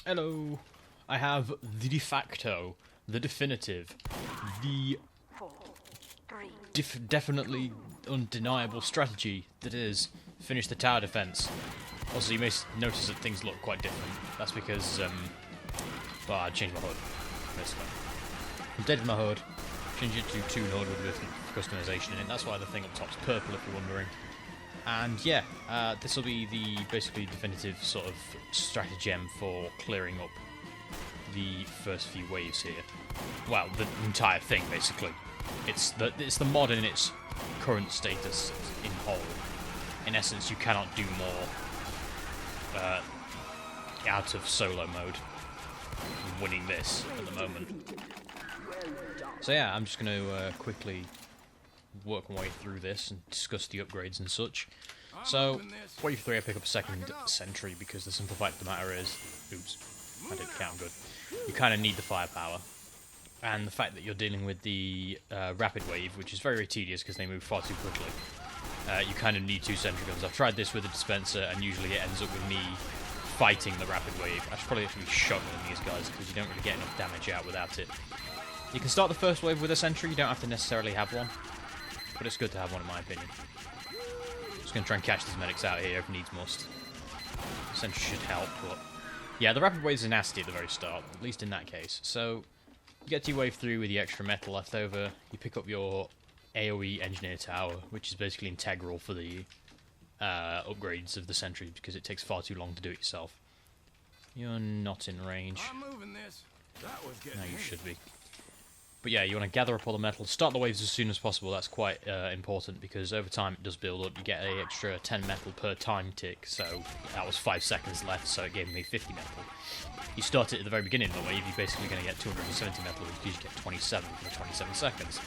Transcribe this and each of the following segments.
Hello. I have the de facto, the definitive, the definitely undeniable strategy that is finish the tower defense. Also, you may notice that things look quite different. That's because, well, I changed my HUD, basically. Updated my HUD, changed it to Toon HUD with different customization in it. That's why the thing up top's purple, if you're wondering. And yeah, this will be the basically definitive sort of stratagem for clearing up the first few waves here. Well, the entire thing, basically. It's the mod in its current status in whole. In essence, you cannot do more out of solo mode than winning this at the moment. So yeah, I'm just going to quickly work my way through this and discuss the upgrades and such. So, wave 3 I pick up a second sentry because the simple fact of the matter is, oops, I didn't count good, you kind of need the firepower. And the fact that you're dealing with the rapid wave, which is very, very tedious because they move far too quickly, you kind of need 2 sentry guns. I've tried this with a dispenser and usually it ends up with me fighting the rapid wave. I should probably actually be shuttling these guys because you don't really get enough damage out without it. You can start the first wave with a sentry, you don't have to necessarily have one. But it's good to have one in my opinion. Just going to try and catch these medics out here if needs must. Sentry should help, but yeah, the rapid waves are nasty at the very start, at least in that case. So, you get to your wave 3 with the extra metal left over, you pick up your AoE engineer tower, which is basically integral for the upgrades of the sentry because it takes far too long to do it yourself. You're not in range. I'm moving this. That was getting No, you should be. But yeah, you want to gather up all the metal, start the waves as soon as possible. That's quite important because over time it does build up. You get an extra 10 metal per time tick, so that was 5 seconds left, so it gave me 50 metal. You start it at the very beginning of the wave, you're basically going to get 270 metal because you get 27 for the 27 seconds.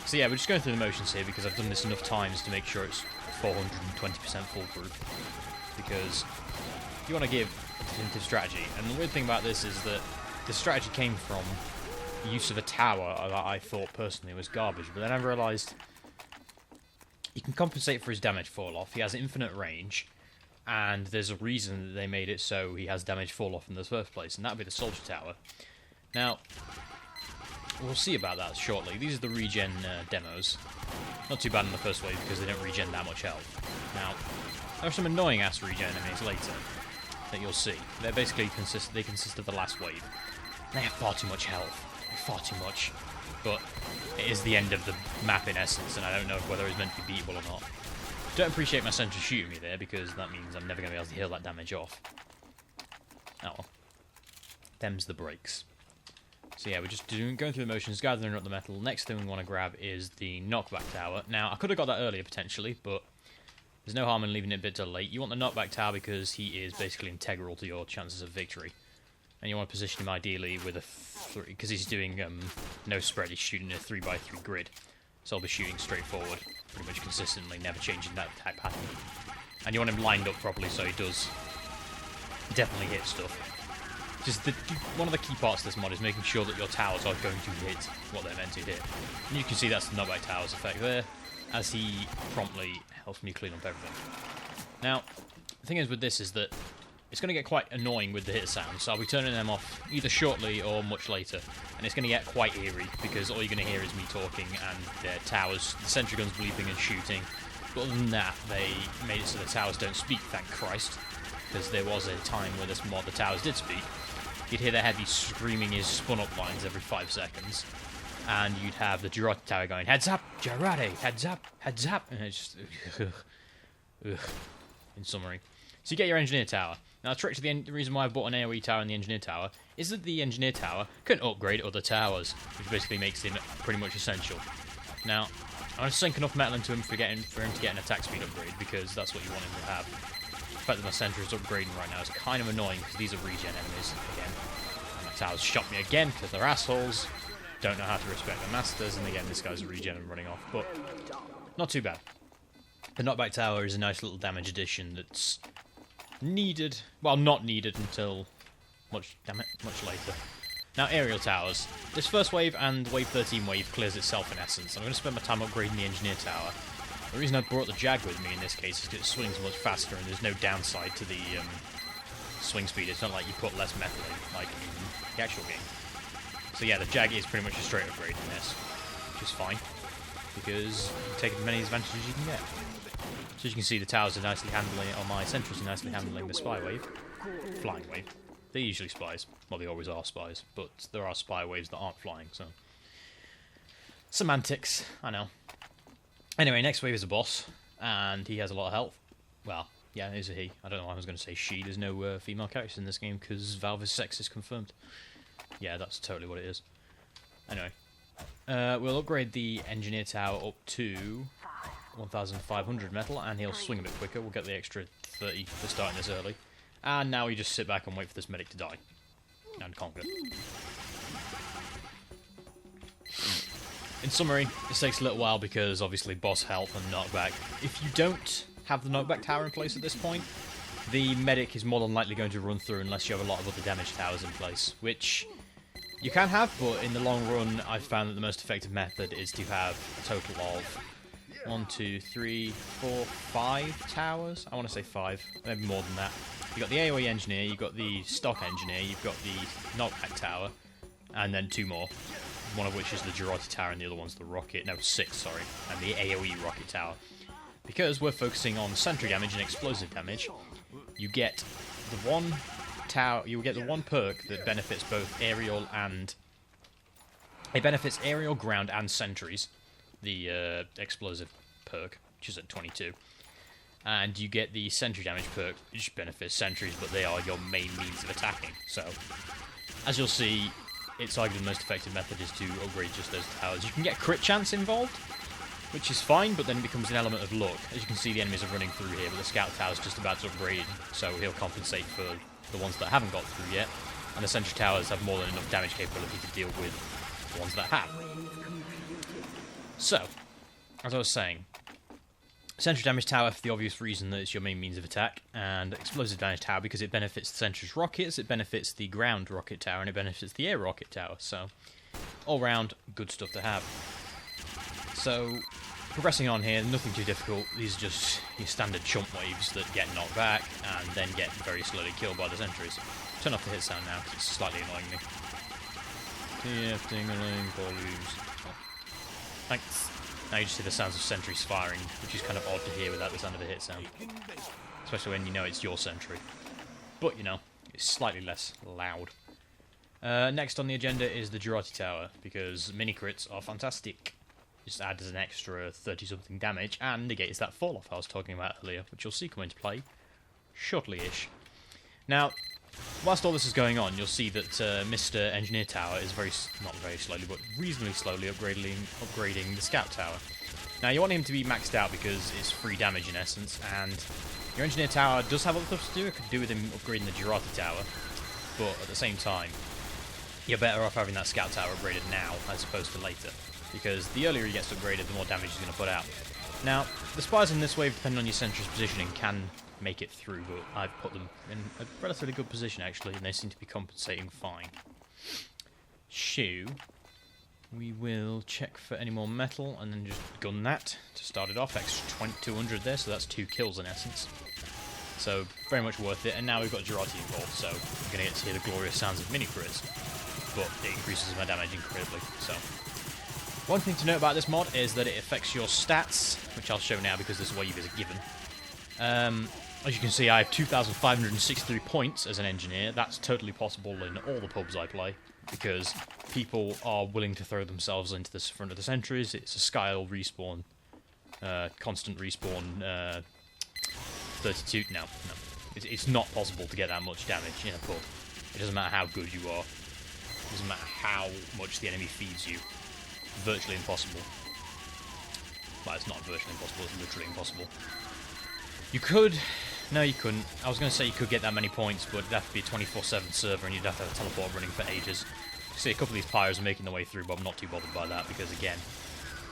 So yeah, we're just going through the motions here because I've done this enough times to make sure it's 420% foolproof. Because you want to give a definitive strategy, and the weird thing about this is that the strategy came from use of a tower that I thought personally was garbage, but then I realised he can compensate for his damage fall off. He has infinite range, and there's a reason that they made it so he has damage fall off in the first place, and that would be the soldier tower. Now, we'll see about that shortly. These are the regen demos. Not too bad in the first wave because they don't regen that much health. Now, there are some annoying ass regen enemies later that you'll see. They basically consist of the last wave. They have far too much health. Far too much, but it is the end of the map in essence, and I don't know whether it's meant to be beatable or not. Don't appreciate my sentry shooting me there because that means I'm never going to be able to heal that damage off. Oh well. Them's the breaks. So yeah, we're just going through the motions, gathering up the metal. Next thing we want to grab is the knockback tower. Now, I could have got that earlier potentially, but there's no harm in leaving it a bit till late. You want the knockback tower because he is basically integral to your chances of victory. And you want to position him ideally with a 3, because he's doing no spread, he's shooting a 3x3 grid. So I'll be shooting straight forward, pretty much consistently, never changing that type pattern. And you want him lined up properly so he does definitely hit stuff. Just one of the key parts of this mod is making sure that your towers are going to hit what they're meant to hit. And you can see that's the knockback tower's effect there, as he promptly helps me clean up everything. Now, the thing is with this is that it's going to get quite annoying with the hit sounds, so I'll be turning them off either shortly or much later. And it's going to get quite eerie, because all you're going to hear is me talking and the towers, the sentry guns bleeping and shooting. But other than that, they made it so the towers don't speak, thank Christ. Because there was a time where this mod, the towers did speak. You'd hear the heavy screaming his spun-up lines every 5 seconds. And you'd have the Girardi tower going, heads up, Girardi, heads up, heads up. And it's just, in summary. So you get your engineer tower. Now, the trick to the reason why I've bought an AoE tower and the engineer tower is that the engineer tower can upgrade other towers, which basically makes him pretty much essential. Now, I'm going to sink enough metal into him for him to get an attack speed upgrade, because that's what you want him to have. The fact that my sentry is upgrading right now is kind of annoying, because these are regen enemies, again. And my towers shot me again, because they're assholes, don't know how to respect their masters, and again, this guy's a regen and running off, but not too bad. The knockback tower is a nice little damage addition that's needed, well, not needed until much later. Now, aerial towers. This first wave and wave 13 wave clears itself in essence. I'm going to spend my time upgrading the engineer tower. The reason I brought the Jag with me in this case is because it swings much faster and there's no downside to the swing speed. It's not like you put less metal in, like in the actual game. So yeah, the Jag is pretty much a straight upgrade in this, which is fine, because you take as many advantages as you can get. So as you can see, the towers are nicely handling, or my sentries are nicely handling the spy wave. Flying wave. They're usually spies. Well, they always are spies, but there are spy waves that aren't flying, so... Semantics, I know. Anyway, next wave is a boss, and he has a lot of health. Well, yeah, it is a he. I don't know why I was going to say she. There's no female characters in this game, because Valve is sexist confirmed. Yeah, that's totally what it is. Anyway. We'll upgrade the engineer tower up to 1,500 metal, and he'll swing a bit quicker. We'll get the extra 30 for starting this early. And now we just sit back and wait for this medic to die. And conquer. In summary, this takes a little while because, obviously, boss health and knockback. If you don't have the knockback tower in place at this point, the medic is more than likely going to run through unless you have a lot of other damage towers in place, which you can have, but in the long run, I've found that the most effective method is to have a total of 1, 2, 3, 4, 5 towers. I want to say 5, maybe more than that. You've got the AoE engineer, you've got the stock engineer, you've got the knockback tower, and then 2 more. One of which is the Girardi tower and the other one's the rocket, no, 6, sorry, and the AoE rocket tower. Because we're focusing on sentry damage and explosive damage, you get the one tower, you get the one perk that benefits both aerial and... It benefits aerial, ground, and sentries, the explosive perk, which is at 22. And you get the sentry damage perk, which benefits sentries, but they are your main means of attacking. So, as you'll see, it's arguably the most effective method is to upgrade just those towers. You can get crit chance involved, which is fine, but then it becomes an element of luck. As you can see, the enemies are running through here, but the scout tower's just about to upgrade, so he'll compensate for the ones that haven't got through yet. And the sentry towers have more than enough damage capability to deal with the ones that have. So, as I was saying, sentry damage tower for the obvious reason that it's your main means of attack, and explosive damage tower because it benefits the sentry's rockets, it benefits the ground rocket tower, and it benefits the air rocket tower. So, all round, good stuff to have. So, progressing on here, nothing too difficult. These are just your standard chump waves that get knocked back and then get very slowly killed by the sentries. Turn off the hit sound now because it's slightly annoying me. TF2 TD volumes. Oh. Thanks. Now you just hear the sounds of sentries firing, which is kind of odd to hear without the sound of a hit sound. Especially when you know it's your sentry. But, you know, it's slightly less loud. Next on the agenda is the Girardi Tower, because mini-crits are fantastic. Just adds an extra 30-something damage, and negates that fall-off I was talking about earlier, which you'll see come into play shortly-ish. Now, whilst all this is going on, you'll see that Mr. Engineer Tower is not very slowly, but reasonably slowly upgrading the Scout Tower. Now, you want him to be maxed out because it's free damage in essence, and your Engineer Tower does have other stuff to do. It could do with him upgrading the Girardi Tower, but at the same time, you're better off having that Scout Tower upgraded now as opposed to later, because the earlier he gets upgraded, the more damage he's going to put out. Now, the spies in this wave, depending on your sentry's positioning, can make it through, but I've put them in a relatively good position actually, and they seem to be compensating fine. We will check for any more metal and then just gun that to start it off. Extra 200 there, so that's 2 kills in essence. So very much worth it. And now we've got Girardi involved, so we're going to get to hear the glorious sounds of mini crits, but it increases my damage incredibly. So one thing to note about this mod is that it affects your stats, which I'll show now because this wave is a given. As you can see, I have 2,563 points as an engineer. That's totally possible in all the pubs I play, because people are willing to throw themselves into the front of the sentries. It's a Skyle respawn, constant respawn, 32. No. It's not possible to get that much damage in a pub. It doesn't matter how good you are. It doesn't matter how much the enemy feeds you. Virtually impossible. Well, it's not virtually impossible, it's literally impossible. You could... No, you couldn't. I was going to say you could get that many points, but it'd have to be a 24/7 server and you'd have to have a teleport running for ages. See, a couple of these pyres are making their way through, but I'm not too bothered by that, because again,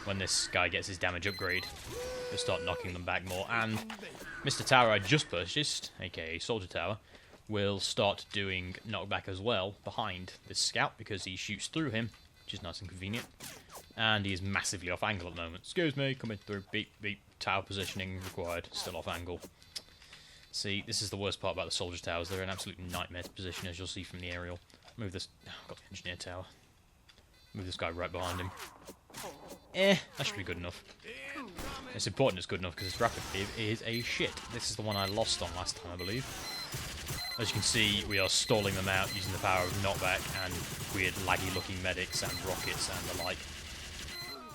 when this guy gets his damage upgrade, he'll start knocking them back more. And Mr. Tower I just purchased, aka Soldier Tower, will start doing knockback as well behind this scout, because he shoots through him, which is nice and convenient. And he is massively off angle at the moment. Excuse me, coming through, beep, beep, tower positioning required, still off angle. See, this is the worst part about the soldier towers. They're an absolute nightmare to position, as you'll see from the aerial. Move this... Oh, I've got the engineer tower. Move this guy right behind him. That should be good enough. It's important it's good enough because this rapid wave is a shit. This is the one I lost on last time, I believe. As you can see, we are stalling them out using the power of knockback and weird laggy looking medics and rockets and the like.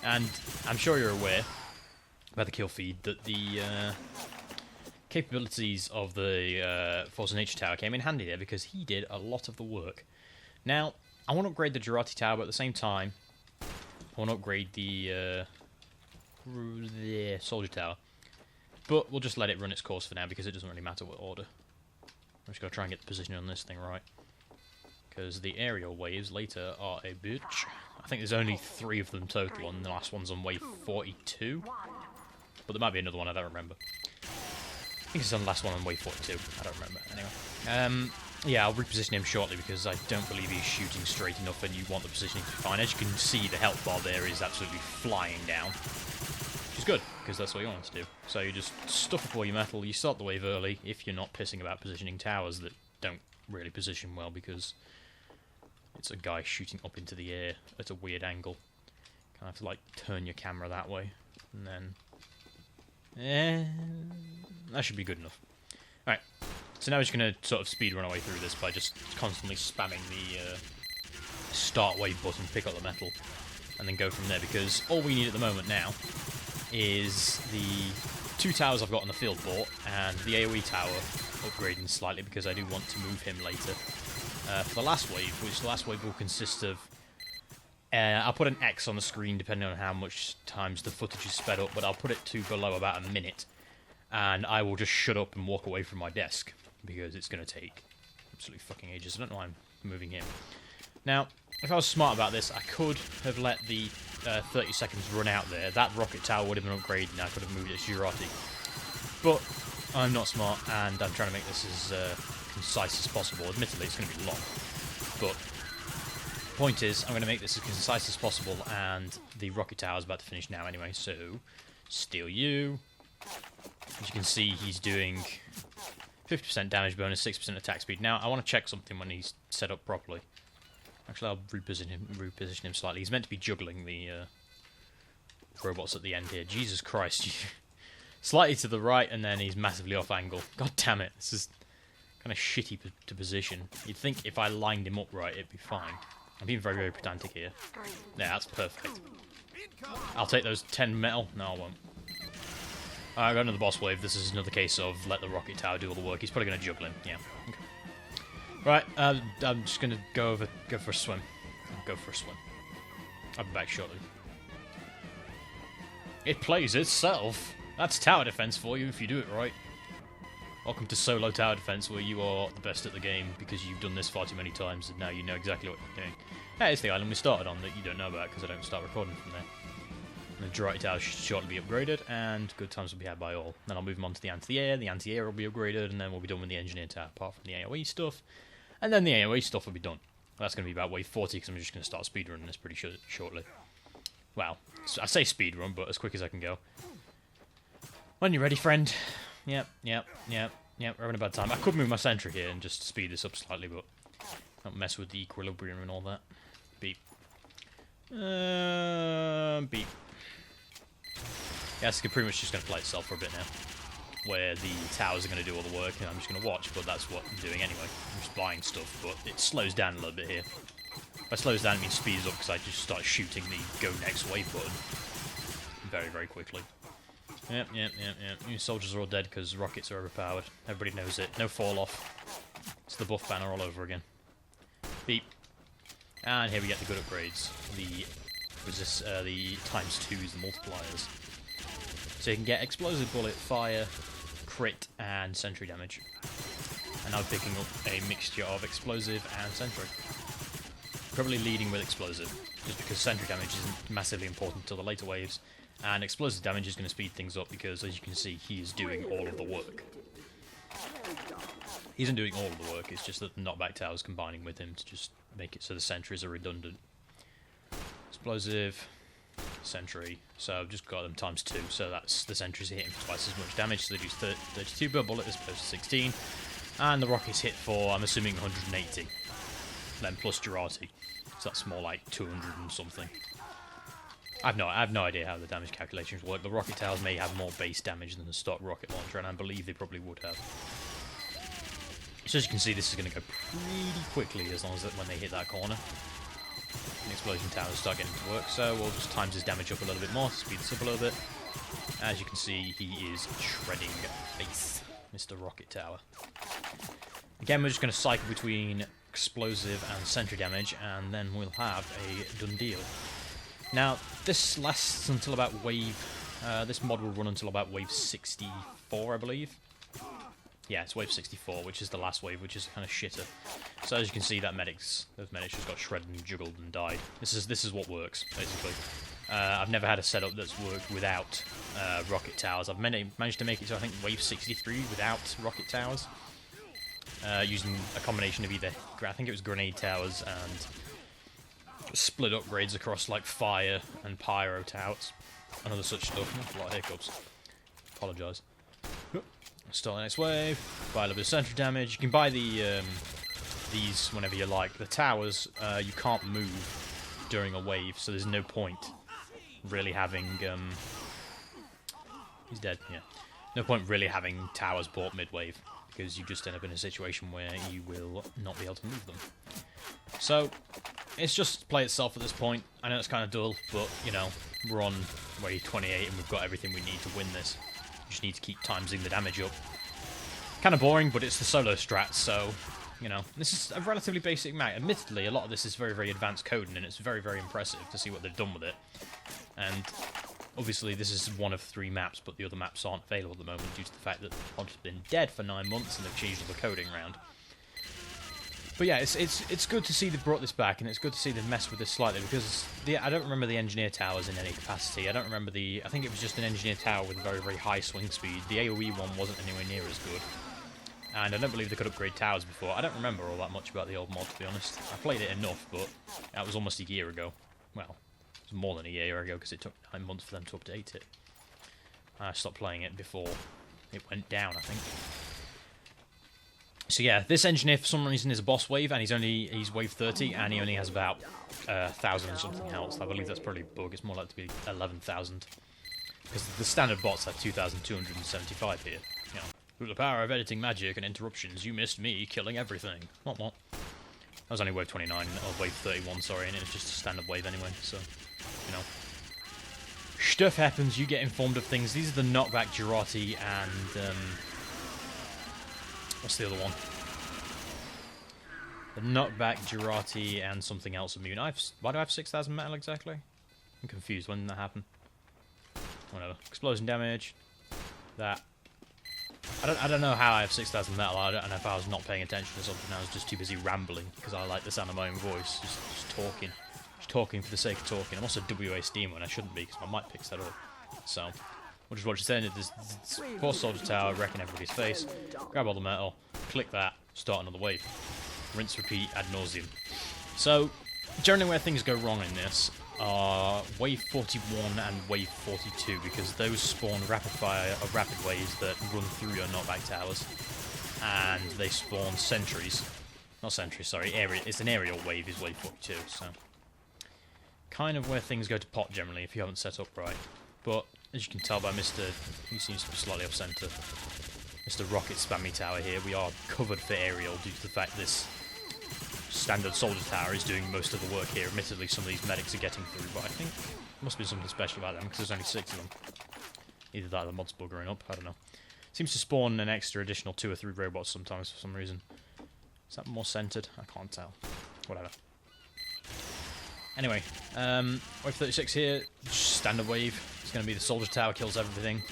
And I'm sure you're aware, about the kill feed, that the capabilities of the Force of Nature tower came in handy there because he did a lot of the work. Now, I want to upgrade the Jurati tower, but at the same time, I want to upgrade the soldier tower. But we'll just let it run its course for now because it doesn't really matter what order. I'm just going to try and get the positioning on this thing right. Because the aerial waves later are a bitch. I think there's only 3 of them total, and the last one's on wave 42. But there might be another one, I don't remember. I think it's on the last one on wave 42. I don't remember. Anyway. Yeah, I'll reposition him shortly because I don't believe he's shooting straight enough and you want the positioning to be fine. As you can see, the health bar there is absolutely flying down. Which is good, because that's what you want to do. So you just stuff up all your metal, you start the wave early if you're not pissing about positioning towers that don't really position well because it's a guy shooting up into the air at a weird angle. Kind of have to like turn your camera that way and then that should be good enough. Alright, so now we're just going to sort of speed run our way through this by just constantly spamming the start wave button, pick up the metal, and then go from there, because all we need at the moment now is the 2 towers I've got on the field bought, and the AoE tower upgrading slightly because I do want to move him later. For the last wave, which the last wave will consist of... I'll put an X on the screen depending on how much times the footage is sped up, but I'll put it to below about a minute. And I will just shut up and walk away from my desk, because it's going to take absolutely fucking ages. I don't know why I'm moving him. Now, if I was smart about this, I could have let the 30 seconds run out there. That rocket tower would have been upgraded and I could have moved it to Jurati. But I'm not smart, and I'm trying to make this as concise as possible. Admittedly, it's going to be long. But the point is, I'm going to make this as concise as possible, and the rocket tower is about to finish now anyway, so steal you. As you can see, he's doing 50% damage bonus, 6% attack speed. Now, I want to check something when he's set up properly. Actually, I'll reposition him slightly. He's meant to be juggling the robots at the end here. Jesus Christ. Slightly to the right, and then he's massively off angle. God damn it. This is kind of shitty to position. You'd think if I lined him up right, it'd be fine. I'm being very, very pedantic here. Yeah, that's perfect. I'll take those 10 metal. No, I won't. Alright, got another boss wave. This is another case of let the rocket tower do all the work. He's probably going to juggle him. Yeah. Okay. Right, I'm just going to go for a swim. Go for a swim. I'll be back shortly. It plays itself. That's tower defense for you if you do it right. Welcome to solo tower defense, where you are the best at the game because you've done this far too many times and now you know exactly what you're doing. That is the island we started on that you don't know about because I don't start recording from there. And the Jurati tower should shortly be upgraded, and good times will be had by all. Then I'll move them on to the anti-air. The anti-air will be upgraded, and then we'll be done with the engineer tower, apart from the AoE stuff. And then the AoE stuff will be done. That's going to be about wave 40, because I'm just going to start speedrunning this pretty shortly. Well, I say speedrun, but as quick as I can go. When you're ready, friend. Yep, we're having a bad time. I could move my sentry here and just speed this up slightly, but don't mess with the equilibrium and all that. Beep. Beep. Yeah, it's pretty much just going to play itself for a bit now, where the towers are going to do all the work and I'm just going to watch, but that's what I'm doing anyway. I'm just buying stuff, but it slows down a little bit here. If I slows down, it means speeds up because I just start shooting the go next wave button very, very quickly. Yep. New soldiers are all dead because rockets are overpowered. Everybody knows it. No fall off. It's the buff banner all over again. Beep. And here we get the good upgrades. The ×2s, the multipliers. So you can get explosive bullet, fire, crit, and sentry damage. And I'm picking up a mixture of explosive and sentry. Probably leading with explosive, just because sentry damage isn't massively important until the later waves. And explosive damage is going to speed things up because, as you can see, he is doing all of the work. He isn't doing all of the work, it's just that the knockback tower is combining with him to just make it so the sentries are redundant. Explosive. sentry. So I've just got them times 2, so that's the sentries hitting for twice as much damage, so they do 32 per bullet as opposed to 16. And the rockets hit for, I'm assuming, 180. Then plus Girardi. So that's more like 200 and something. I have no idea how the damage calculations work. The rocket towers may have more base damage than the stock rocket launcher, and I believe they probably would have. So as you can see, this is going to go pretty quickly as long as when they hit that corner. The explosion towers start getting to work, so we'll just times his damage up a little bit more, speed this up a little bit. As you can see, he is shredding base, Mr. Rocket Tower. Again, we're just going to cycle between explosive and sentry damage, and then we'll have a done deal. Now, this lasts until about wave... this mod will run until about wave 64, I believe. Yeah, it's wave 64, which is the last wave, which is kind of shitter. So as you can see, those medics just got shredded and juggled and died. This is what works, basically. I've never had a setup that's worked without rocket towers. I've managed to make it to, I think, wave 63 without rocket towers. Using a combination of either, I think it was grenade towers and split upgrades across like fire and pyro towers and other such stuff. A lot of hiccups. Apologise. Start the next wave. Buy a little bit of sentry damage. You can buy the these whenever you like. The towers you can't move during a wave, so there's no point really having. He's dead. Yeah. No point really having towers bought mid-wave, because you just end up in a situation where you will not be able to move them. So, it's just play itself at this point. I know it's kind of dull, but, you know, we're on wave 28 and we've got everything we need to win this. We just need to keep timesing the damage up. Kind of boring, but it's the solo strat, so, you know, this is a relatively basic map. Admittedly, a lot of this is very, very advanced coding, and it's very, very impressive to see what they've done with it. And obviously, this is one of 3 maps, but the other maps aren't available at the moment due to the fact that the pod's been dead for 9 months and they've changed all the coding around. But yeah, it's good to see they've brought this back, and it's good to see they've messed with this slightly, because I don't remember the engineer towers in any capacity. I don't remember I think it was just an engineer tower with very, very high swing speed. The AoE one wasn't anywhere near as good. And I don't believe they could upgrade towers before. I don't remember all that much about the old mod, to be honest. I played it enough, but that was almost a year ago. Well, it was more than a year ago, because it took 9 months for them to update it. I stopped playing it before it went down, I think. So yeah, this engineer for some reason is a boss wave, and he's wave 30, and he only has about 1,000 and something health. I believe that's probably a bug. It's more likely to be 11,000. Because the standard bots have 2,275 here. You know, through the power of editing magic and interruptions, you missed me killing everything. What? That was only wave 29, or wave 31, sorry, and it's just a standard wave anyway, so, you know. Stuff happens, you get informed of things. These are the knockback Girardi and, what's the other one? The knockback Girardi and something else immune. Why do I have 6,000 metal exactly? I'm confused. When did that happen? Whatever. Explosion damage. That. I don't know how I have 6,000 metal. I don't know if I was not paying attention or something. I was just too busy rambling because I like the sound of my own voice. Just talking. Just talking for the sake of talking. I'm also WASD when I shouldn't be because my mic picks that up. So, we'll just watch this end. This poor soldier tower wrecking everybody's face. Grab all the metal. Click that. Start another wave. Rinse, repeat, ad nauseum. So, generally where things go wrong in this are wave 41 and wave 42, because those spawn rapid fire or rapid waves that run through your knockback towers, and they spawn sentries. Not sentries, sorry. It's an aerial wave is wave 42, so kind of where things go to pot generally if you haven't set up right. But as you can tell by Mr. He seems to be slightly off centre. Mr. Rocket Spammy Tower here, we are covered for aerial due to the fact this standard soldier tower is doing most of the work here. Admittedly, some of these medics are getting through, but I think there must be something special about them because there's only 6 of them. Either that or the mod's buggering up, I don't know. Seems to spawn an extra additional 2 or 3 robots sometimes for some reason. Is that more centered? I can't tell. Whatever. Anyway, wave 36 here, just standard wave. It's going to be the soldier tower kills everything.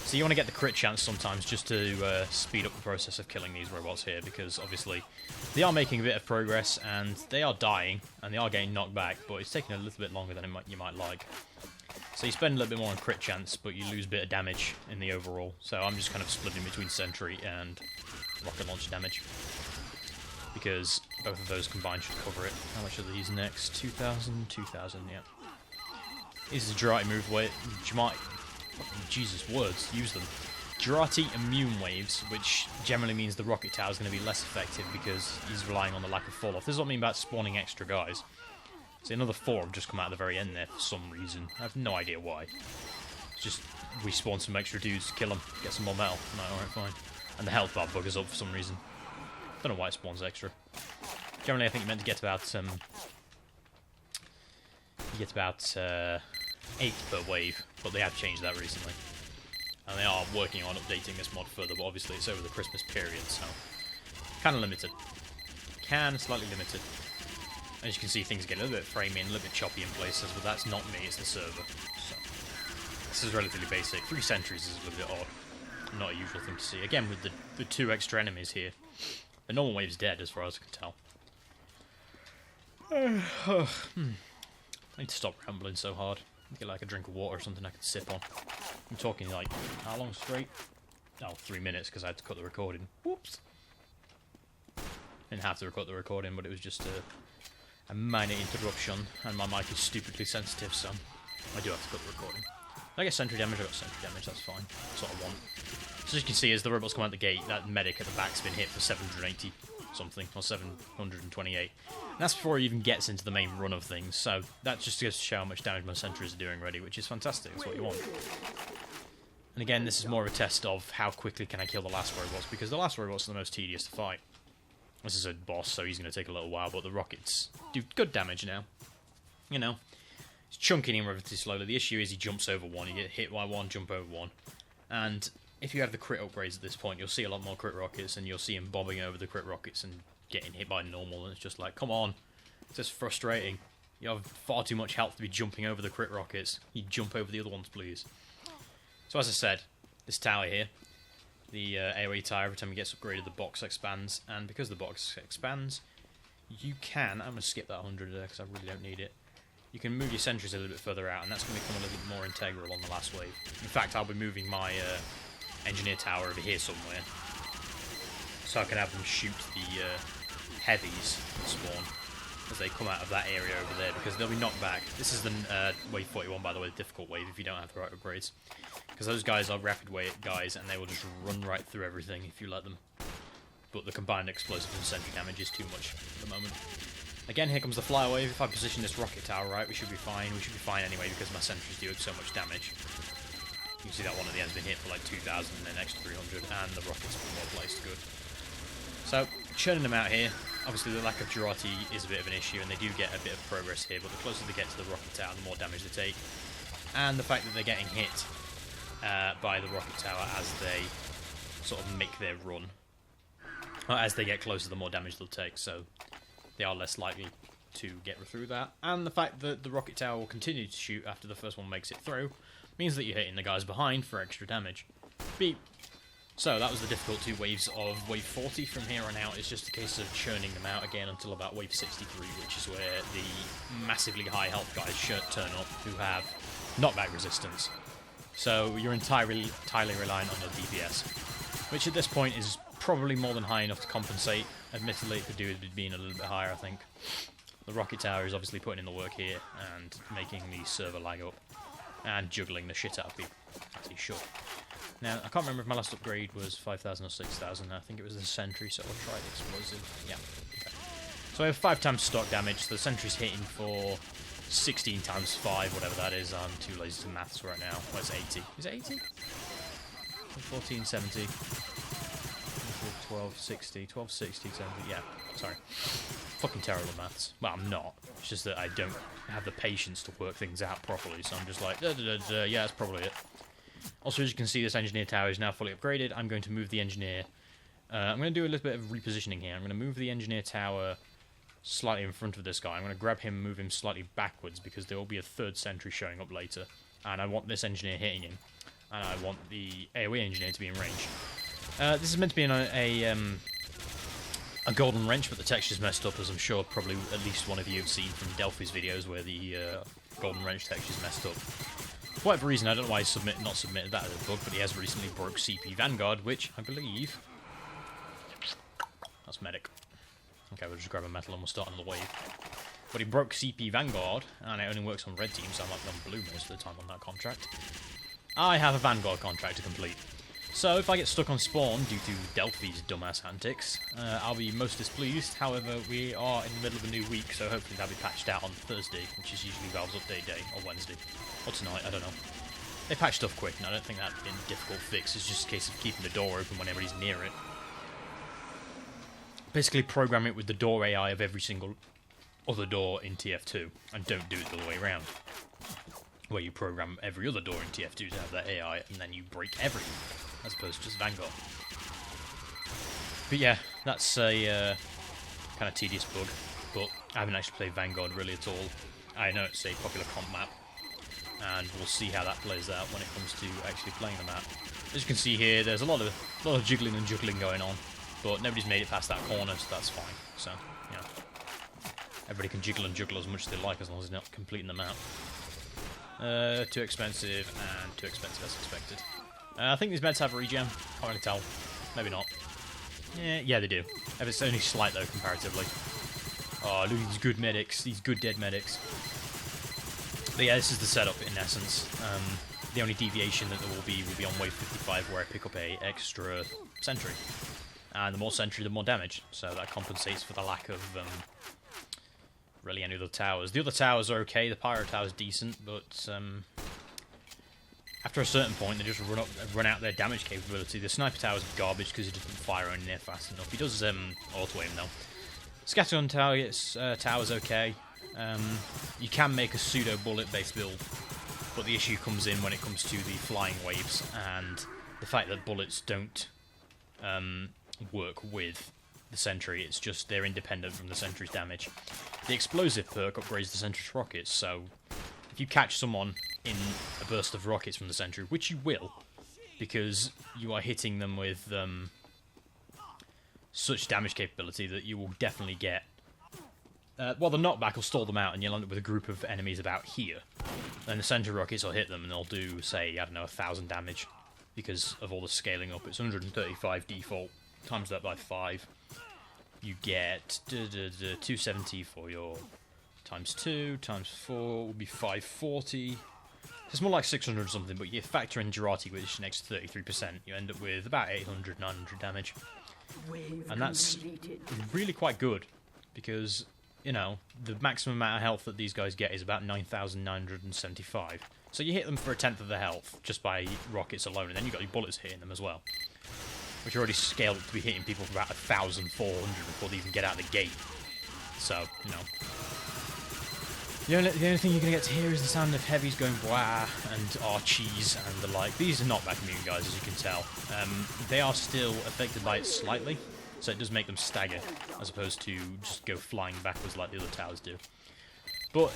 So you want to get the crit chance sometimes just to speed up the process of killing these robots here, because obviously they are making a bit of progress and they are dying and they are getting knocked back, but it's taking a little bit longer than you might like. So you spend a little bit more on crit chance, but you lose a bit of damage in the overall. So I'm just kind of splitting between sentry and rocket launcher damage, because both of those combined should cover it. How much are these next? 2,000, 2,000, yeah. is the Girati move where Jesus words, use them. Girati immune waves, which generally means the rocket tower is going to be less effective because he's relying on the lack of fall off. This is what I mean about spawning extra guys. See, another 4 have just come out at the very end there for some reason. I have no idea why. It's just respawn some extra dudes, kill them, get some more metal. No, alright, fine. And the health bar buggers up for some reason. Don't know why it spawns extra. Generally, I think you're meant to get about 8 per wave, but they have changed that recently. And they are working on updating this mod further, but obviously it's over the Christmas period, so kind of limited. Slightly limited. As you can see, things get a little bit framey and a little bit choppy in places, but that's not me, it's the server. So this is relatively basic. 3 sentries is a little bit odd. Not a usual thing to see. Again, with the 2 extra enemies here. The normal wave's dead, as far as I can tell. I need to stop rambling so hard. Get like a drink of water or something I can sip on. I'm talking like, how long straight? Oh, 3 minutes, because I had to cut the recording. Whoops! Didn't have to cut the recording, but it was just a minor interruption, and my mic is stupidly sensitive, so I do have to cut the recording. If I get sentry damage, I got sentry damage, that's fine. That's what I want. So as you can see, as the robots come out the gate, that medic at the back's been hit for 780 something, or 728. And that's before he even gets into the main run of things, so that just goes to show how much damage my sentries are doing already, which is fantastic, that's what you want. And again, this is more of a test of how quickly can I kill the last robots, because the last robots are the most tedious to fight. This is a boss, so he's going to take a little while, but the rockets do good damage now. You know, he's chunking him relatively slowly. The issue is he jumps over one, you get hit by one, jump over one. And if you have the crit upgrades at this point, you'll see a lot more crit rockets, and you'll see him bobbing over the crit rockets and getting hit by normal, and it's just like, come on, it's just frustrating. You have far too much health to be jumping over the crit rockets. You jump over the other ones, please. So as I said, this tower here, the AoE tower, every time it gets upgraded, the box expands, and because the box expands, you can, I'm going to skip that 100 there because I really don't need it, you can move your sentries a little bit further out, and that's going to become a little bit more integral on the last wave. In fact, I'll be moving my engineer tower over here somewhere, so I can have them shoot the heavies that spawn as they come out of that area over there, because they'll be knocked back. This is the wave 41, by the way, the difficult wave if you don't have the right upgrades. Because those guys are rapid wave guys, and they will just run right through everything if you let them. But the combined explosive and sentry damage is too much at the moment. Again, here comes the fly wave. If I position this rocket tower right, we should be fine. We should be fine anyway, because my sentries do so much damage. You can see that one at the end's been hit for like 2,000 and then extra 300, and the rocket's been well placed. Good. So, churning them out here. Obviously, the lack of Girati is a bit of an issue, and they do get a bit of progress here, but the closer they get to the rocket tower, the more damage they take. And the fact that they're getting hit by the rocket tower as they sort of make their run. As they get closer, the more damage they'll take, so they are less likely to get through that. And the fact that the rocket tower will continue to shoot after the first one makes it through means that you're hitting the guys behind for extra damage. Beep. So that was the difficult 2 waves of wave 40. From here on out, it's just a case of churning them out again until about wave 63, which is where the massively high health guys turn up who have knockback resistance. So you're entirely reliant on your DPS, which at this point is probably more than high enough to compensate. Admittedly, it could do with being a little bit higher, I think. The rocket tower is obviously putting in the work here and making the server lag up and juggling the shit out of people, as he should. Now, I can't remember if my last upgrade was 5,000 or 6,000. I think it was the sentry, so I'll try the explosive. Yeah. Okay. So I have 5 times stock damage. So the sentry's hitting for 16 times 5, whatever that is. I'm too lazy to maths right now. Well, it's 80. Is it 80? 14, 70. 12, 60. 12, 60, 70. Yeah, sorry. Fucking terrible at maths. Well, I'm not. It's just that I don't have the patience to work things out properly, so I'm just like, yeah, that's probably it. Also, as you can see, this engineer tower is now fully upgraded. I'm going to move the engineer. I'm going to do a little bit of repositioning here. I'm going to move the engineer tower slightly in front of this guy. I'm going to grab him, move him slightly backwards, because there will be a 3rd sentry showing up later. And I want this engineer hitting him. And I want the AoE engineer to be in range. This is meant to be a golden wrench, but the texture's messed up, as I'm sure probably at least one of you have seen from Delphi's videos, where the golden wrench texture's messed up. For whatever reason, I don't know why he's not submitted that as a bug, but he has recently broke CP Vanguard, which I believe... That's medic. Okay, we'll just grab a metal and we'll start on the wave. But he broke CP Vanguard, and it only works on red teams, so I'm like on blue most of the time on that contract. I have a Vanguard contract to complete. So if I get stuck on spawn due to Delphi's dumbass antics, I'll be most displeased. However, we are in the middle of a new week, so hopefully that'll be patched out on Thursday, which is usually Valve's update day, or Wednesday, or tonight, I don't know. They patch stuff quick, and I don't think that'd be a difficult fix. It's just a case of keeping the door open when everybody's near it. Basically program it with the door AI of every single other door in TF2, and don't do it the other way around, where you program every other door in TF2 to have that AI, and then you break everything, as opposed to just Vanguard. But yeah, that's a kind of tedious bug, but I haven't actually played Vanguard really at all. I know it's a popular comp map, and we'll see how that plays out when it comes to actually playing the map. As you can see here, there's a lot of jiggling and juggling going on, but nobody's made it past that corner, so that's fine. So, you know, everybody can jiggle and juggle as much as they like, as long as they're not completing the map. Too expensive, and too expensive as expected. I think these meds have regen. Can't really tell. Maybe not. Yeah, they do. If it's only slight though, comparatively. Oh, look at these good medics. These good dead medics. But yeah, this is the setup in essence. The only deviation that there will be on wave 55, where I pick up a extra sentry. And the more sentry, the more damage. So that compensates for the lack of really any other towers. The other towers are okay. The pyro tower's decent, but after a certain point, they just run out their damage capability. The sniper tower's garbage because he doesn't fire on near fast enough. He does auto aim though. Scatter on targets tower's okay. You can make a pseudo bullet based build, but the issue comes in when it comes to the flying waves and the fact that bullets don't work with the sentry. It's just they're independent from the sentry's damage. The explosive perk upgrades the sentry's rockets, so if you catch someone in a burst of rockets from the sentry, which you will, because you are hitting them with such damage capability that you will definitely get... well, the knockback will stall them out, and you'll end up with a group of enemies about here. Then the sentry rockets will hit them, and they'll do, say, I don't know, 1,000 damage, because of all the scaling up. It's 135 default, times that by 5. You get 270 for your times 2, times 4 would be 540. It's more like 600 something, but you factor in Girardi, which is an extra 33%, you end up with about 800, 900 damage. And that's really quite good, because, you know, the maximum amount of health that these guys get is about 9,975. So you hit them for a tenth of the health just by rockets alone, and then you've got your bullets hitting them as well, which are already scaled up to be hitting people for about 1,400 before they even get out of the gate. So, you know. The only thing you're going to get to hear is the sound of heavies going blah, and Archies and the like. These are knockback immune guys, as you can tell. They are still affected by it slightly, so it does make them stagger, as opposed to just go flying backwards like the other towers do. But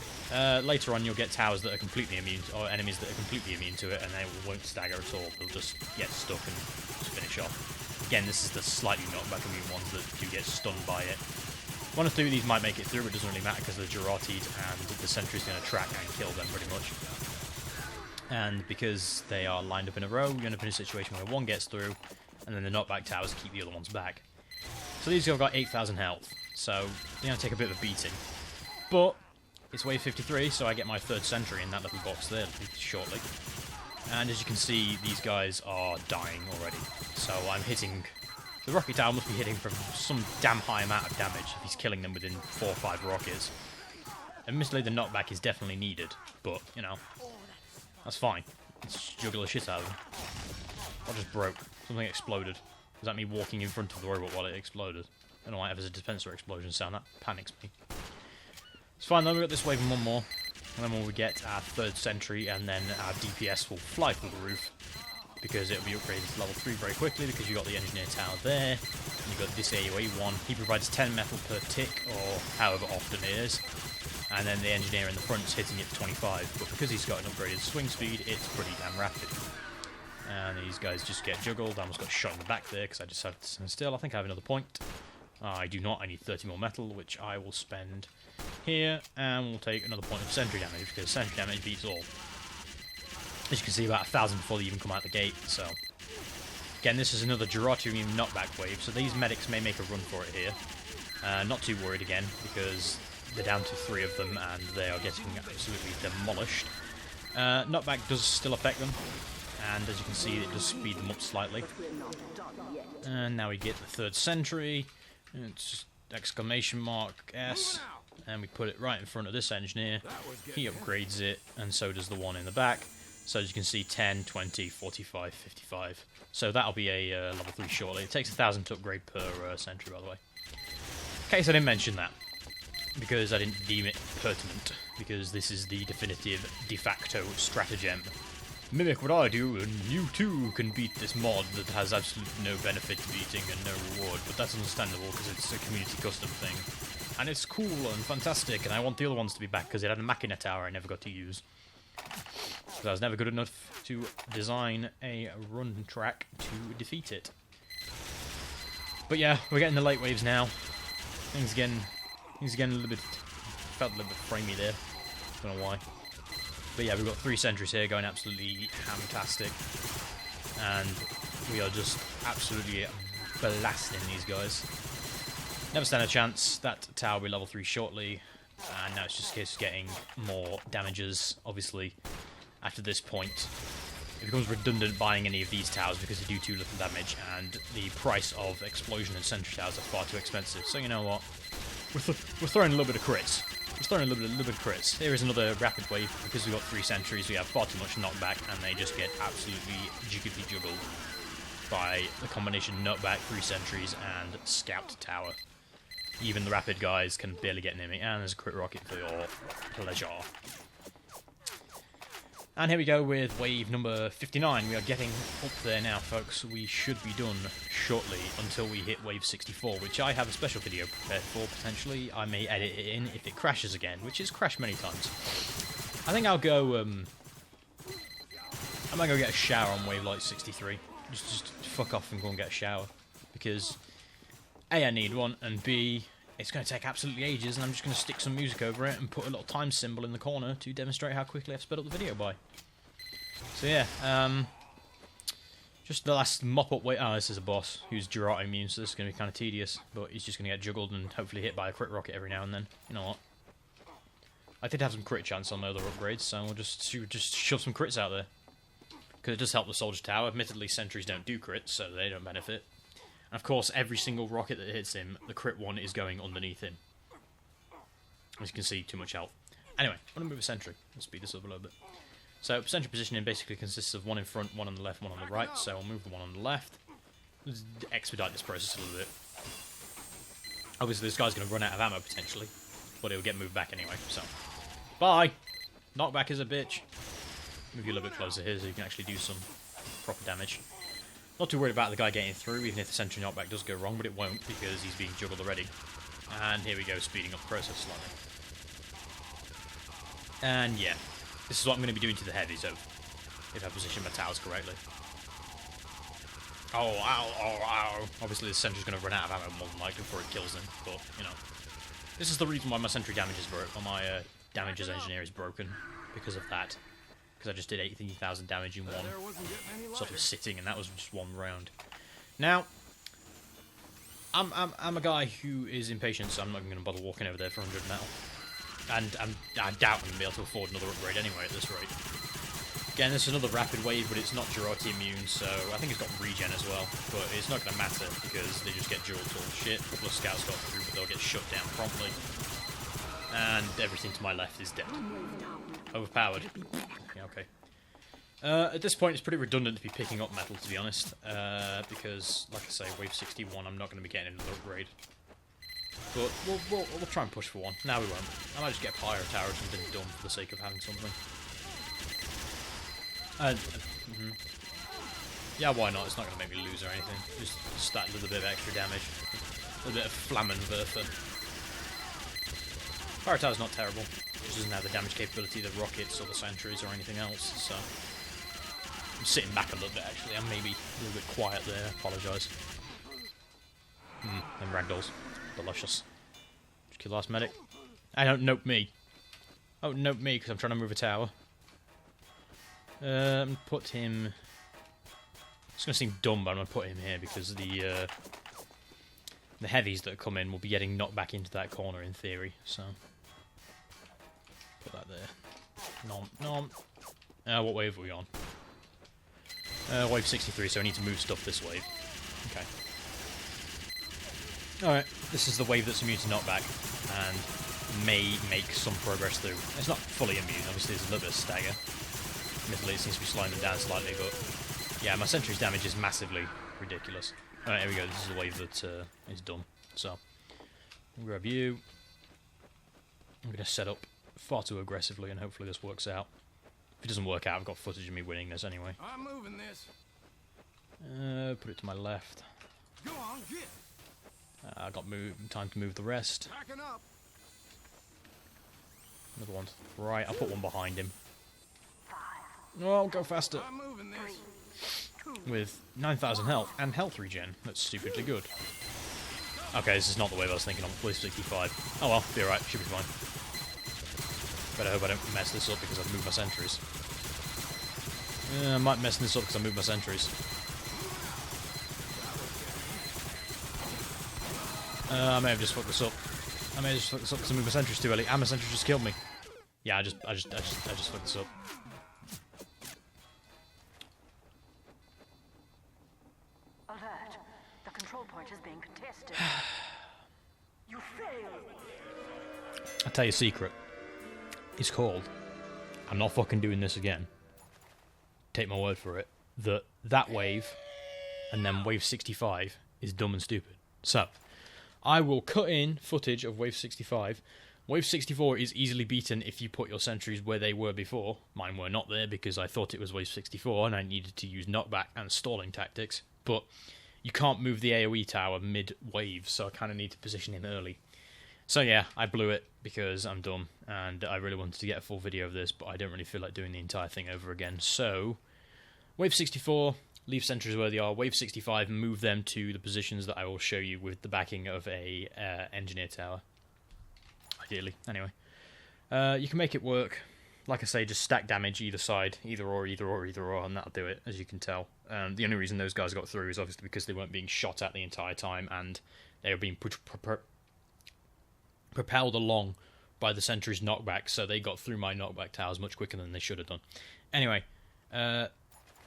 later on you'll get towers that are completely immune, or enemies that are completely immune to it, and they won't stagger at all. They'll just get stuck and just finish off. Again, this is the slightly knockback immune ones that do get stunned by it. One or two of these might make it through, but it doesn't really matter because they're Girardi'd and the sentry's going to track and kill them pretty much. And because they are lined up in a row, you end up in a situation where one gets through, and then the knockback towers keep the other ones back. So these have got 8,000 health, so they're going to take a bit of a beating. But it's wave 53, so I get my third sentry in that little box there shortly. And as you can see, these guys are dying already. So I'm hitting... The rocket tower must be hitting from some damn high amount of damage if he's killing them within 4 or 5 rockets. Admittedly, the knockback is definitely needed, but, you know, that's fine. Let's juggle the shit out of them. What just broke? Something exploded. Was that me walking in front of the robot while it exploded? I don't know why it has a dispenser explosion sound. That panics me. It's fine though, we've got this wave and one more. And then when we get our third sentry, and then our DPS will fly through the roof, because it'll be upgraded to level 3 very quickly, because you've got the engineer tower there, and you've got this AOE one. He provides 10 metal per tick, or however often it is, and then the engineer in the front is hitting it for 25, but because he's got an upgraded swing speed, it's pretty damn rapid. And these guys just get juggled. I almost got shot in the back there, because I just had to stand still. I think I have another point. I do not, I need 30 more metal, which I will spend here, and we'll take another point of sentry damage, because sentry damage beats all. As you can see, about 1,000 before they even come out the gate, so... Again, this is another Girardi knockback wave, so these medics may make a run for it here. Not too worried again, because they're down to 3 of them, and they are getting absolutely demolished. Knockback does still affect them, and as you can see, it does speed them up slightly. And now we get the 3rd sentry. It's just exclamation mark S, and we put it right in front of this engineer. He upgrades it, and so does the one in the back. So as you can see, 10, 20, 45, 55. So that'll be a level 3 shortly. It takes 1,000 to upgrade per sentry, by the way. In case I didn't mention that, because I didn't deem it pertinent, because this is the definitive de facto stratagem. Mimic what I do, and you too can beat this mod that has absolutely no benefit to beating and no reward, but that's understandable because it's a community custom thing. And it's cool and fantastic, and I want the other ones to be back because it had a Machina tower I never got to use. Because I was never good enough to design a run track to defeat it. But yeah, we're getting the late waves now. Things getting a little bit, felt a little bit framey there. Don't know why. But yeah, we've got 3 sentries here going absolutely hamtastic. And we are just absolutely blasting these guys. Never stand a chance. That tower will be level 3 shortly. And now it's just a case of getting more damages, obviously. After this point, it becomes redundant buying any of these towers because they do too little damage. And the price of explosion and sentry towers are far too expensive. So you know what? We're throwing a little bit of crits. We're throwing a little bit of crits. Here is another rapid wave. Because we've got 3 sentries, we have far too much knockback, and they just get absolutely jiggly juggled by the combination knockback, 3 sentries, and scout tower. Even the rapid guys can barely get near me, and there's a crit rocket for your pleasure. And here we go with wave number 59. We are getting up there now, folks. We should be done shortly until we hit wave 64, which I have a special video prepared for, potentially. I may edit it in if it crashes again, which has crashed many times. I think I'll go, I might go get a shower on wave like 63. Just fuck off and go and get a shower. Because A, I need one, and B, it's going to take absolutely ages, and I'm just going to stick some music over it and put a little time symbol in the corner to demonstrate how quickly I've sped up the video by. So yeah, just the last mop-up wave. Oh, this is a boss who's Girato immune, so this is going to be kind of tedious, but he's just going to get juggled and hopefully hit by a crit rocket every now and then. You know what? I did have some crit chance on the other upgrades, so we'll just shove some crits out there. Because it does help the soldier tower. Admittedly, sentries don't do crits, so they don't benefit. And of course, every single rocket that hits him, the crit one is going underneath him. As you can see, too much health. Anyway, I'm going to move a sentry. Let's speed this up a little bit. So, sentry positioning basically consists of one in front, one on the left, one on the right. So, I'll move the one on the left. Let's expedite this process a little bit. Obviously, this guy's going to run out of ammo, potentially. But he'll get moved back anyway, so. Bye! Knockback is a bitch. Move you a little bit closer here so you can actually do some proper damage. Not too worried about the guy getting through, even if the sentry knockback does go wrong, but it won't because he's being juggled already. And here we go, speeding up the process slightly. And yeah, this is what I'm going to be doing to the heavies, if I position my towers correctly. Oh, ow, oh, ow. Obviously the sentry's going to run out of ammo more than likely before it kills him, but, you know. This is the reason why my sentry damage is broken, or my damages engineer is broken, because of that. Because I just did 80,000 damage in one sort of sitting, and that was just one round. Now, I'm a guy who is impatient, so I'm not going to bother walking over there for 100 metal. And I doubt I'm going to be able to afford another upgrade anyway at this rate. Again, this is another rapid wave, but it's not Girato immune, so I think it's got regen as well. But it's not going to matter, because they just get juggled to all shit. A couple of scouts got through, but they'll get shut down promptly. And everything to my left is dead. Overpowered. Yeah, okay. At this point, it's pretty redundant to be picking up metal, to be honest. Because, like I say, wave 61, I'm not going to be getting another upgrade. But we'll try and push for one. Now we won't. I might just get a pyro tower or something done for the sake of having something. Yeah, why not? It's not going to make me lose or anything. Just that little bit of extra damage. A little bit of Flammenwerfer. Pyro tower's not terrible. It just doesn't have the damage capability of the rockets or the sentries or anything else, so. I'm sitting back a little bit, actually. I'm maybe a little bit quiet there. Apologise. And ragdolls. Delicious. Just kill the last medic. I don't nope me. Oh, nope me, because I'm trying to move a tower. Put him... It's going to seem dumb, but I'm going to put him here, because the heavies that come in will be getting knocked back into that corner, in theory, so... Put that there. Nom, nom. What wave are we on? Wave 63, so I need to move stuff this wave. Okay. Alright, this is the wave that's immune to knockback, and may make some progress through. It's not fully immune, obviously there's a little bit of stagger. Admittedly, it seems to be slowing them down slightly, but yeah, my sentry's damage is massively ridiculous. Alright, here we go, this is the wave that is done. So, I'll grab you. I'm going to set up far too aggressively, and hopefully this works out. If it doesn't work out, I've got footage of me winning this anyway. I'm moving this. Put it to my left. Go on, get. I got time to move the rest. Backing up. Another one to the right. I'll put one behind him. Oh, go faster. I'm moving this. With 9,000 health and health regen. That's stupidly good. Okay, this is not the wave I was thinking of. Wave 65. Oh well, be alright. Should be fine. Better hope I don't mess this up because I've moved my sentries. I might mess this up because I moved my sentries. I may have just fucked this up. I may have just fucked this up because I moved my sentries too early, and my sentry just killed me. Yeah, I just fucked this up. Alert. The control point is being contested. You failed. I'll tell you a secret. It's called, I'm not fucking doing this again. Take my word for it. That wave, and then wave 65, is dumb and stupid. So, I will cut in footage of wave 65. Wave 64 is easily beaten if you put your sentries where they were before. Mine were not there because I thought it was wave 64 and I needed to use knockback and stalling tactics. But you can't move the AoE tower mid-wave, so I kind of need to position him early. So yeah, I blew it because I'm dumb, and I really wanted to get a full video of this, but I don't really feel like doing the entire thing over again. So, wave 64, leave sentries where they are. Wave 65, move them to the positions that I will show you with the backing of a engineer tower. Ideally, anyway. You can make it work. Like I say, just stack damage either side, either or, and that'll do it, as you can tell. The only reason those guys got through is obviously because they weren't being shot at the entire time, and they were being propelled along by the sentry's knockback, so they got through my knockback towers much quicker than they should have done. Anyway,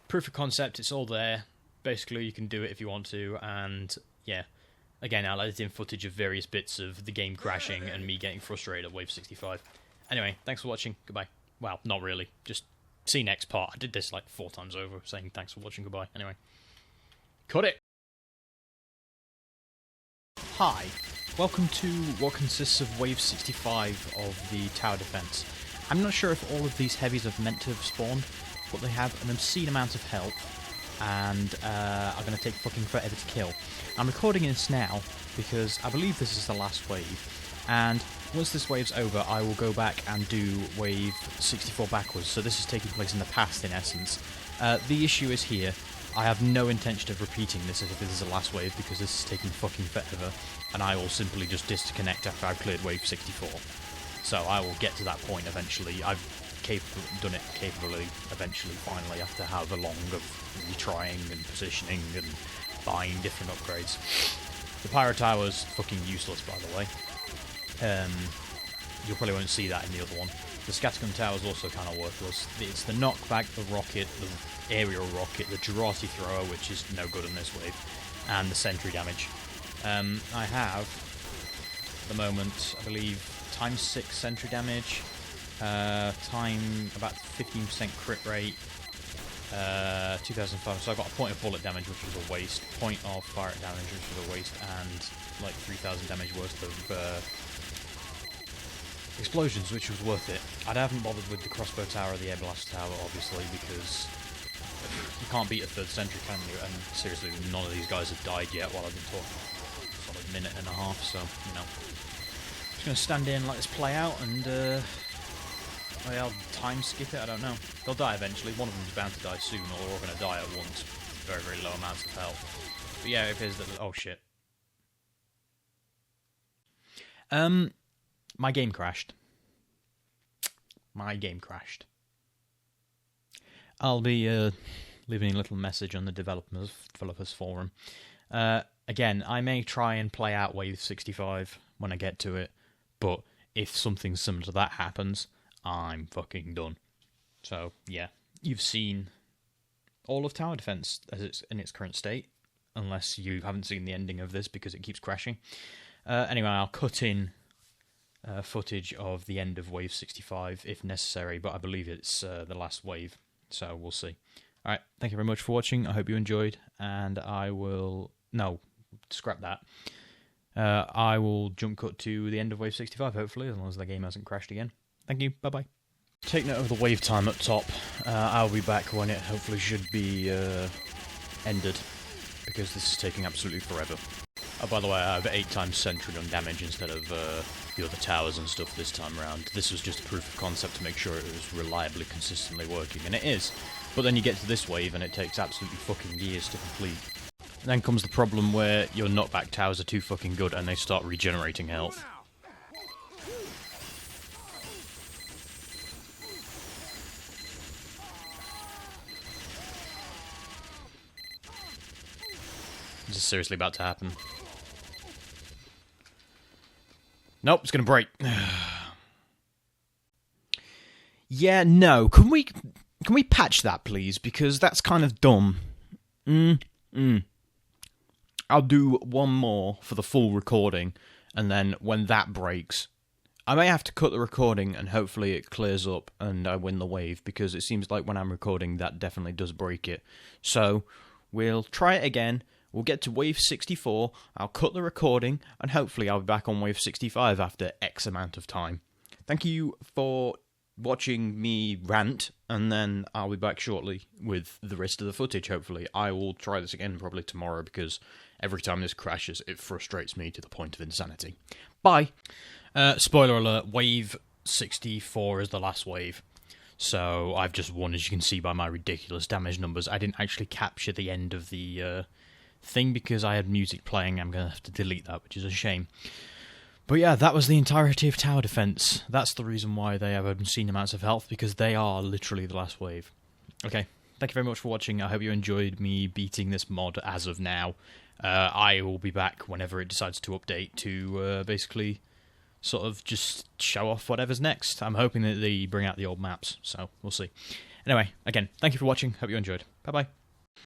proof of concept, it's all there. Basically, you can do it if you want to, and yeah. Again, I'll edit in footage of various bits of the game crashing and me getting frustrated at wave 65. Anyway, thanks for watching. Goodbye. Well, not really. Just see next part. I did this like 4 times over, saying thanks for watching. Goodbye. Anyway. Cut it! Hi. Welcome to what consists of wave 65 of the tower defense. I'm not sure if all of these heavies are meant to have spawned, but they have an obscene amount of health and are going to take fucking forever to kill. I'm recording this now because I believe this is the last wave, and once this wave's over I will go back and do wave 64 backwards, so this is taking place in the past in essence. The issue is here. I have no intention of repeating this if this is the last wave because this is taking fucking forever, and I will simply just disconnect after I've cleared wave 64. So I will get to that point eventually. I've done it capably eventually, finally, after however long of retrying and positioning and buying different upgrades. The Pyro Tower's fucking useless, by the way. You probably won't see that in the other one. The Scattergun Tower's also kind of worthless. It's the knockback, the rocket, the aerial rocket, the Girardi thrower, which is no good in this wave, and the sentry damage. I have, at the moment, I believe, ×6 sentry damage, time about 15% crit rate, 2005, so I got a point of bullet damage, which was a waste, point of fire damage, which was a waste, and like 3,000 damage worth of explosions, which was worth it. I haven't bothered with the crossbow tower or the air blast tower, obviously, because you can't beat a 3rd sentry, can you? And seriously, none of these guys have died yet while I've been talking. A solid minute and a half, so, you know. Just going to stand in and let this play out, and I'll time skip it, I don't know. They'll die eventually. One of them's bound to die soon, or they're all going to die at once. Very, very low amounts of health. But yeah, it appears that... Oh, shit. My game crashed. My game crashed. I'll be leaving a little message on the developers forum. Again, I may try and play out Wave 65 when I get to it, but if something similar to that happens, I'm fucking done. So, yeah. You've seen all of tower defense as it's in its current state, unless you haven't seen the ending of this because it keeps crashing. Anyway, I'll cut in footage of the end of wave 65 if necessary, but I believe it's the last wave, so we'll see. Alright, thank you very much for watching. I hope you enjoyed, and I will... No, scrap that. I will jump cut to the end of wave 65, hopefully, as long as the game hasn't crashed again. Thank you, bye-bye. Take note of the wave time up top. I'll be back when it hopefully should be ended, because this is taking absolutely forever. Oh, by the way, I have 8 times sentry on damage instead of the other towers and stuff this time around. This was just a proof of concept to make sure it was reliably, consistently working, and it is. But then you get to this wave and it takes absolutely fucking years to complete. And then comes the problem where your knockback towers are too fucking good and they start regenerating health. This is seriously about to happen. Nope, it's gonna break. Yeah, no. Can we patch that, please? Because that's kind of dumb. I'll do one more for the full recording, and then when that breaks, I may have to cut the recording, and hopefully it clears up and I win the wave, because it seems like when I'm recording, that definitely does break it. So, we'll try it again. We'll get to wave 64, I'll cut the recording, and hopefully I'll be back on wave 65 after X amount of time. Thank you for watching me rant, and then I'll be back shortly with the rest of the footage, hopefully. I will try this again probably tomorrow, because every time this crashes, it frustrates me to the point of insanity. Bye! Spoiler alert, wave 64 is the last wave. So, I've just won, as you can see by my ridiculous damage numbers. I didn't actually capture the end of the thing because I had music playing. I'm going to have to delete that, which is a shame. But yeah, that was the entirety of tower defense. That's the reason why they have obscene amounts of health, because they are literally the last wave. Okay, thank you very much for watching. I hope you enjoyed me beating this mod as of now. I will be back whenever it decides to update to basically sort of just show off whatever's next. I'm hoping that they bring out the old maps, so we'll see. Anyway, again, thank you for watching. Hope you enjoyed. Bye-bye.